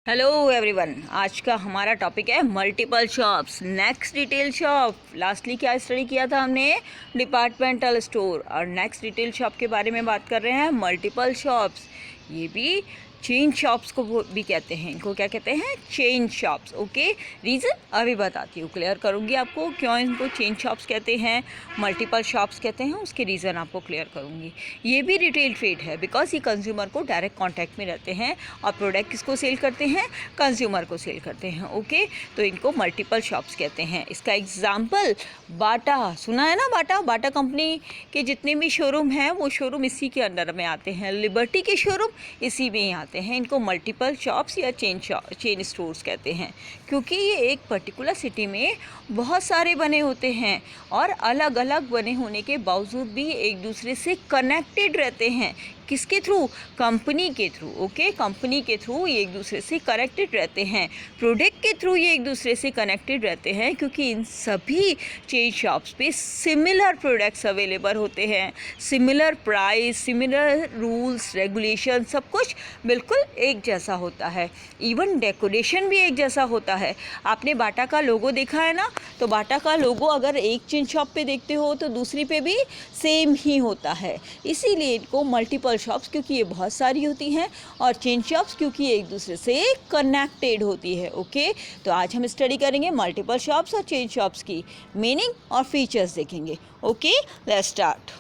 Hello everyone, आज का हमारा टॉपिक है multiple shops. Next retail shop. Lastly क्या स्टडी किया था हमने? Departmental store. और नेक्स्ट रिटेल शॉप के बारे में बात कर रहे हैं, मल्टीपल शॉप्स। ये भी चेन शॉप्स को भी कहते हैं। इनको क्या कहते हैं? Chain shops. ओके, रीज़न अभी बताती हूँ, क्लियर करूँगी आपको क्यों इनको चेन शॉप्स कहते हैं, मल्टीपल शॉप्स कहते हैं, उसके रीज़न आपको क्लियर करूँगी। ये भी रिटेल ट्रेड है बिकॉज ये कंज्यूमर को डायरेक्ट कॉन्टैक्ट में रहते हैं और प्रोडक्ट किसको सेल करते हैं? कंज्यूमर को सेल करते हैं। ओके, तो इनको मल्टीपल शॉप्स कहते हैं। इसका एग्जाम्पल बाटा, सुना है ना? बाटा कंपनी के जितने भी शोरूम हैं वो शोरूम इसी के अंडर में आते हैं। लिबर्टी के शोरूम इसी में ही आते हैं। इनको मल्टीपल शॉप्स या चेन स्टोर्स कहते हैं क्योंकि ये एक पर्टिकुलर सिटी में बहुत सारे बने होते हैं और अलग अलग बने होने के बावजूद भी एक दूसरे से कनेक्टेड रहते हैं। किसके थ्रू? कंपनी के थ्रू। ओके, कंपनी के थ्रू ये एक दूसरे से कनेक्टेड रहते हैं। प्रोडक्ट के थ्रू ये एक दूसरे से कनेक्टेड रहते हैं क्योंकि इन सभी चेन शॉप्स पे सिमिलर प्रोडक्ट्स अवेलेबल होते हैं, similar price, similar rules regulation, सब कुछ बिल्कुल एक जैसा होता है। इवन डेकोरेशन भी एक जैसा होता है। आपने बाटा का लोगो देखा है ना? तो बाटा का लोगो अगर एक चेन शॉप पे देखते हो तो दूसरी पे भी सेम ही होता है। इसीलिए इनको मल्टीपल शॉप्स, क्योंकि ये बहुत सारी होती हैं, और चेन शॉप्स क्योंकि ये एक दूसरे से कनेक्टेड होती है। ओके, तो आज हम स्टडी करेंगे मल्टीपल शॉप्स और चेन शॉप्स की मीनिंग और फीचर्स देखेंगे। Okay, let's start.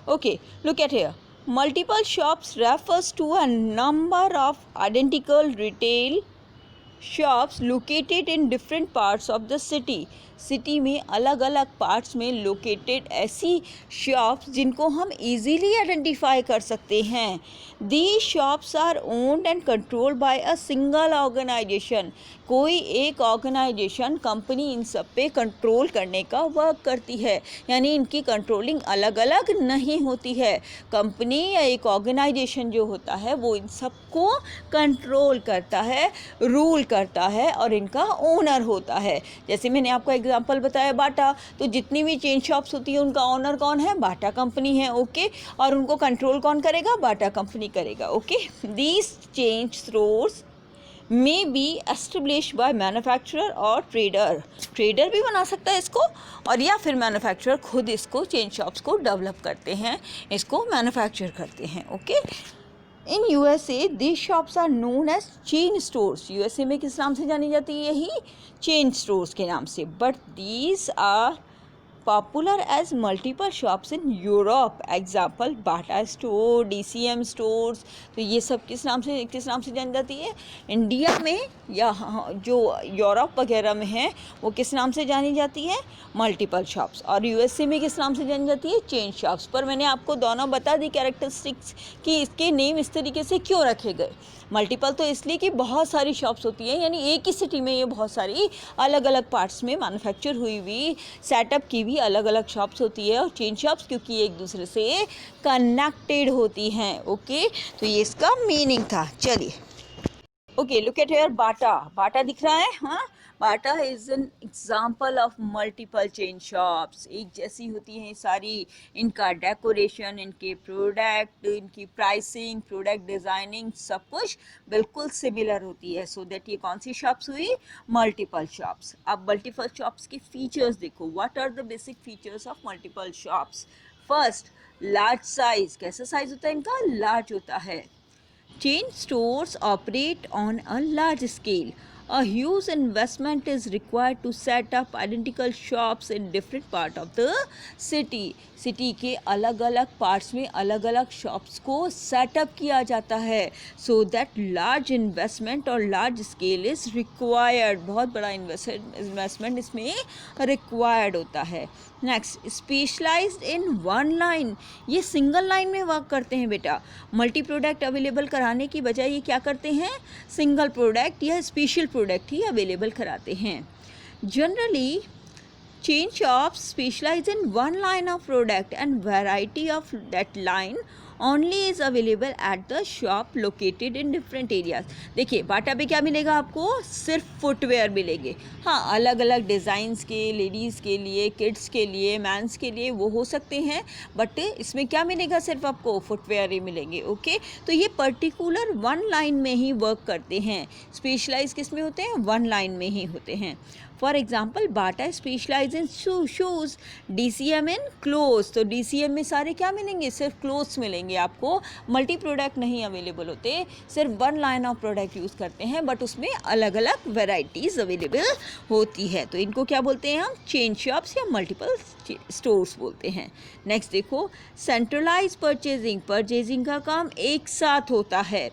Okay, look at here. Multiple shops refers to a number of identical retail shops located in different parts of the city. City में अलग अलग parts में located ऐसी shops जिनको हम इजीली आइडेंटिफाई कर सकते हैं। The shops are owned and controlled by a single organisation. कोई एक ऑर्गेनाइजेशन, कंपनी इन सब पे कंट्रोल करने का वर्क करती है, यानी इनकी कंट्रोलिंग अलग अलग नहीं होती है। कंपनी या एक ऑर्गेनाइजेशन जो होता है वो इन सबको कंट्रोल करता है, रूल करता है और इनका ओनर होता है। जैसे मैंने आपको एग्जांपल बताया बाटा, तो जितनी भी चेन शॉप्स होती है उनका ओनर कौन है? बाटा कंपनी है। ओके, और उनको कंट्रोल कौन करेगा? बाटा कंपनी करेगा। Okay, these chain stores may be establish by manufacturer और ट्रेडर। ट्रेडर भी बना सकता है इसको, और या फिर मैन्युफैक्चरर खुद इसको, चेन शॉप्स को डेवलप करते हैं, इसको मैन्युफैक्चर करते हैं। Okay, in USA this shops are known as chain stores. USA में किस नाम से जानी जाती है? यही चेन स्टोर्स के नाम से। But these are popular as multiple shops in Europe. Example Bata store, DCM stores. तो ये सब किस नाम से जानी जाती है? इंडिया में या जो यूरोप वगैरह में है वो किस नाम से जानी जाती है? Multiple shops. और यूएसए में किस नाम से जानी जाती है? Chain shops. पर मैंने आपको दोनों बता दी कैरेक्टरिस्टिक्स कि इसके नेम इस तरीके से क्यों रखे गए। मल्टीपल तो इसलिए कि बहुत सारी शॉप्स होती हैं, यानी एक ही सिटी में ये बहुत सारी अलग अलग पार्ट्स में मैन्युफैक्चर हुई हुई, सेटअप की भी अलग अलग शॉप्स होती है। और चेन शॉप्स क्योंकि एक दूसरे से कनेक्टेड होती हैं। ओके, तो ये इसका मीनिंग था। चलिए, okay, look at here. Bata दिख रहा है? हाँ, Bata is an example of multiple chain shops. एक जैसी होती हैं सारी, इनका डेकोरेशन, इनके प्रोडक्ट, इनकी प्राइसिंग, प्रोडक्ट डिज़ाइनिंग, सब कुछ बिल्कुल सिमिलर होती है। सो दैट ये कौन सी शॉप्स हुई? Multiple shops. अब मल्टीपल शॉप्स के फीचर्स देखो। What are the basic features of multiple shops? First, large size. कैसा साइज होता है इनका? लार्ज होता है। Chain stores operate on a large scale. A huge investment is required to set up identical shops in different parts of the city. City के अलग अलग parts में अलग अलग शॉप्स को सेटअप किया जाता है। सो दैट लार्ज इन्वेस्टमेंट और लार्ज स्केल इज़ रिक्वायर्ड। बहुत बड़ा इन्वेस्टमेंट इसमें रिक्वायर्ड होता है। Next, specialized in one line. ये सिंगल लाइन में वर्क करते हैं बेटा। मल्टी प्रोडक्ट अवेलेबल कराने की बजाय ये क्या करते हैं? सिंगल प्रोडक्ट या स्पेशल प्रोडक्ट ही अवेलेबल कराते हैं। Generally chain shops specialize in one line of product and variety of that line only is available at the shop located in different areas. देखिए बाटा पे क्या मिलेगा आपको, सिर्फ फुटवेयर मिलेंगे. हाँ, अलग अलग डिज़ाइंस के, लेडीज़ के लिए, किड्स के लिए, मैंस के लिए वो हो सकते हैं, बट इसमें क्या मिलेगा, सिर्फ आपको फुटवेयर ही मिलेंगे. ओके, तो ये पर्टिकुलर वन लाइन में ही वर्क करते हैं. स्पेशलाइज किस में होते हैं, वन लाइन में ही होते हैं. For example Bata specialize in shoes, DCM in clothes. तो DCM में सारे क्या मिलेंगे, सिर्फ क्लोथ्स मिलेंगे आपको. मल्टी प्रोडक्ट नहीं अवेलेबल होते, सिर्फ one line of product use करते हैं, बट उसमें अलग अलग वेराइटीज़ अवेलेबल होती है. तो इनको क्या बोलते हैं हम, चेन शॉप्स या मल्टीपल स्टोर्स बोलते हैं. नेक्स्ट देखो, सेंट्रलाइज परचेजिंग. परचेजिंग का काम एक साथ होता है,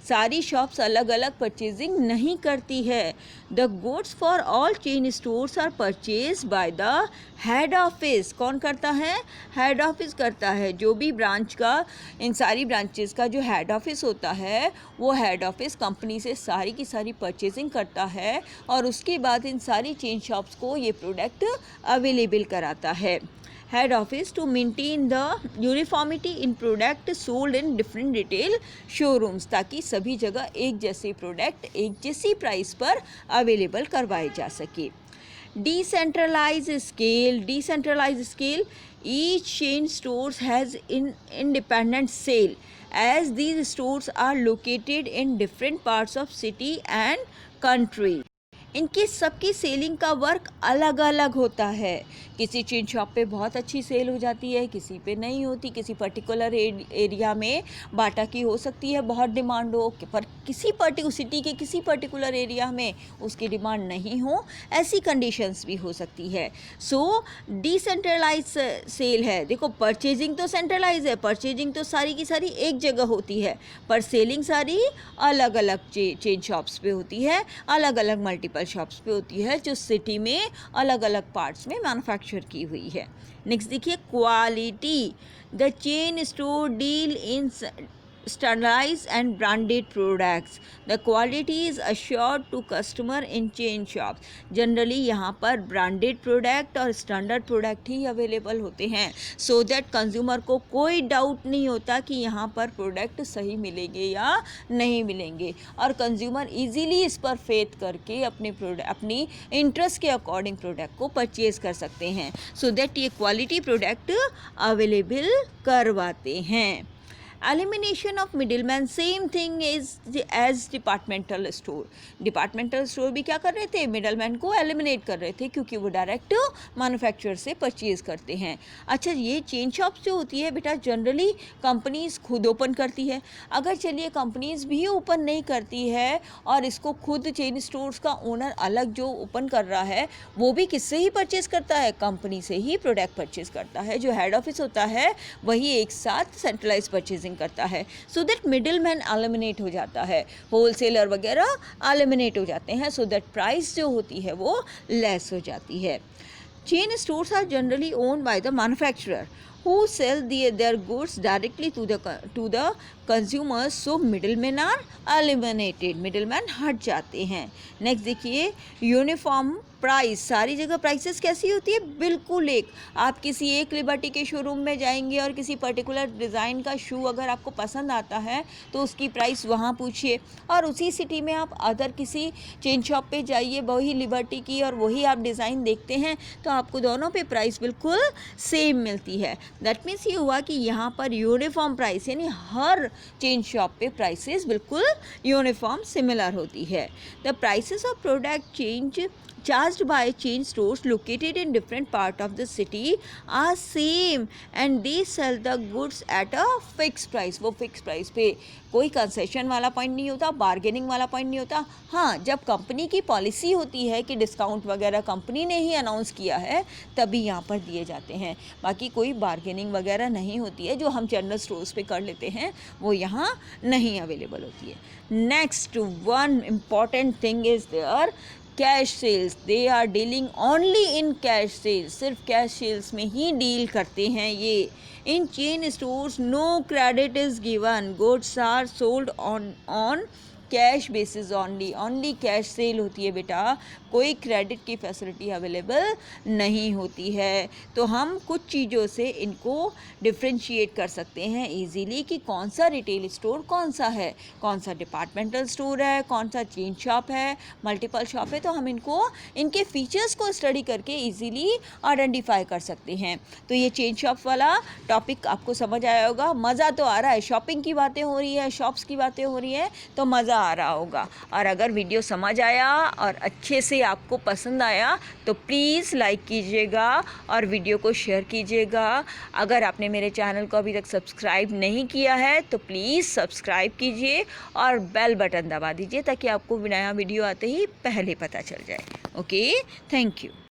सारी शॉप्स अलग अलग परचेजिंग नहीं करती है. The goods for all chain stores are purchase by the head office. कौन करता है, हेड ऑफिस करता है. जो भी ब्रांच का, इन सारी ब्रांचेस का जो हेड ऑफिस होता है, वो हेड ऑफिस कंपनी से सारी की सारी परचेजिंग करता है और उसके बाद इन सारी चेन शॉप्स को ये प्रोडक्ट अवेलेबल कराता है. head office to maintain the uniformity in product sold in different retail showrooms, ताकि सभी जगह एक जैसे प्रोडक्ट एक जैसी प्राइस पर अवेलेबल करवाए जा सके. Decentralized scale, each chain stores has independent sale as these stores are located in different parts of city and country. इनकी सबकी सेलिंग का वर्क अलग अलग होता है. किसी चेन शॉप पे बहुत अच्छी सेल हो जाती है, किसी पे नहीं होती. किसी पर्टिकुलर एरिया में बाटा की हो सकती है बहुत डिमांड हो, पर किसी सिटी के किसी पर्टिकुलर एरिया में उसकी डिमांड नहीं हो, ऐसी कंडीशंस भी हो सकती है. सो डिसेंट्रलाइज सेल है. देखो परचेजिंग तो सेंट्रलाइज है, परचेजिंग तो सारी की सारी एक जगह होती है, पर सेलिंग सारी अलग अलग चेन शॉप्स पे होती है, अलग अलग मल्टीपल शॉप्स पे होती है, जो सिटी में अलग अलग पार्ट्स में मैन्युफैक्चर की हुई है. नेक्स्ट देखिए, quality. The chain store deal in standardized and branded products. The quality is assured to customer in chain shops. Generally यहाँ पर branded product और standard product ही available होते हैं, so that consumer को कोई doubt नहीं होता कि यहाँ पर product सही मिलेंगे या नहीं मिलेंगे, और consumer easily इस पर faith करके अपनी interest के according product को purchase कर सकते हैं, so that ये quality product available करवाते हैं. Elimination of middleman, same thing is as departmental store. Departmental store भी क्या कर रहे थे, मिडलमैन को एलिमिनेट कर रहे थे, क्योंकि वो डायरेक्ट मैन्युफैक्चरर से परचेज करते हैं. अच्छा, ये चेन शॉप्स जो होती है बेटा, जनरली कंपनीज खुद ओपन करती है. अगर चलिए कंपनीज भी ओपन नहीं करती है और इसको खुद चेन स्टोर्स का ओनर अलग जो ओपन कर रहा है, वो भी किससे ही परचेज करता है, कंपनी से ही प्रोडक्ट परचेज करता है. जो हेड ऑफिस होता है वही एक साथ सेंट्रलाइज परचेजिंग करता है, so that middle man eliminate हो जाता है, होलसेलर वगैरह एलिमिनेट हो जाते हैं, सो दैट प्राइस जो होती है वो लेस हो जाती है. Chain stores are generally owned by the manufacturer who sell their goods directly to the consumers, so middlemen are eliminated, middlemen हट जाते हैं. नेक्स्ट देखिए, यूनिफॉर्म प्राइस. सारी जगह प्राइसेस कैसी होती है, बिल्कुल एक. आप किसी एक लिबर्टी के शोरूम में जाएंगे और किसी पर्टिकुलर डिज़ाइन का शू अगर आपको पसंद आता है तो उसकी प्राइस वहाँ पूछिए, और उसी सिटी में आप अदर किसी चेन शॉप पे जाइए, वही लिबर्टी की और वही आप डिज़ाइन देखते हैं, तो आपको दोनों पे प्राइस बिल्कुल सेम मिलती है. दैट मीन्स ये हुआ कि यहाँ पर यूनिफॉर्म प्राइस, यानी हर चेन शॉप पे प्राइसेस बिल्कुल यूनिफॉर्म सिमिलर होती है. The prices of product charged by chain stores located in different part of the city are same and they sell the goods at a fixed price. वो fixed price पे कोई concession वाला point नहीं होता, bargaining वाला point नहीं होता. हाँ, जब कंपनी की पॉलिसी होती है कि डिस्काउंट वगैरह कंपनी ने ही अनाउंस किया है, तभी यहाँ पर दिए जाते हैं. बाकी कोई बार्गेनिंग वगैरह नहीं होती है, जो हम जनरल स्टोर्स पे कर लेते हैं वो यहाँ नहीं अवेलेबल होती है. Next one important thing is there, cash sales. They are dealing only in cash sales. सिर्फ कैश सेल्स में ही डील करते हैं ये. In chain stores no credit is given, goods are sold on cash basis only cash sale होती है बेटा, कोई क्रेडिट की फैसिलिटी अवेलेबल नहीं होती है। तो हम कुछ चीज़ों से इनको डिफ्रेंशिएट कर सकते हैं इजीली कि कौन सा रिटेल स्टोर कौन सा है, कौन सा डिपार्टमेंटल स्टोर है, कौन सा चेन शॉप है, मल्टीपल शॉप है। तो हम इनको इनके फीचर्स को स्टडी करके इजीली आइडेंटिफाई कर सकते हैं। तो ये चेन शॉप वाला टॉपिक आपको समझ आया होगा, मज़ा तो आ रहा है, शॉपिंग की बातें हो रही है, शॉप्स की बातें हो रही है, तो मज़ा आ रहा होगा। और अगर वीडियो समझ आया और अच्छे से आपको पसंद आया तो प्लीज़ लाइक कीजिएगा और वीडियो को शेयर कीजिएगा। अगर आपने मेरे चैनल को अभी तक सब्सक्राइब नहीं किया है तो प्लीज़ सब्सक्राइब कीजिए और बेल बटन दबा दीजिए ताकि आपको नया वीडियो आते ही पहले पता चल जाए। Okay, thank you.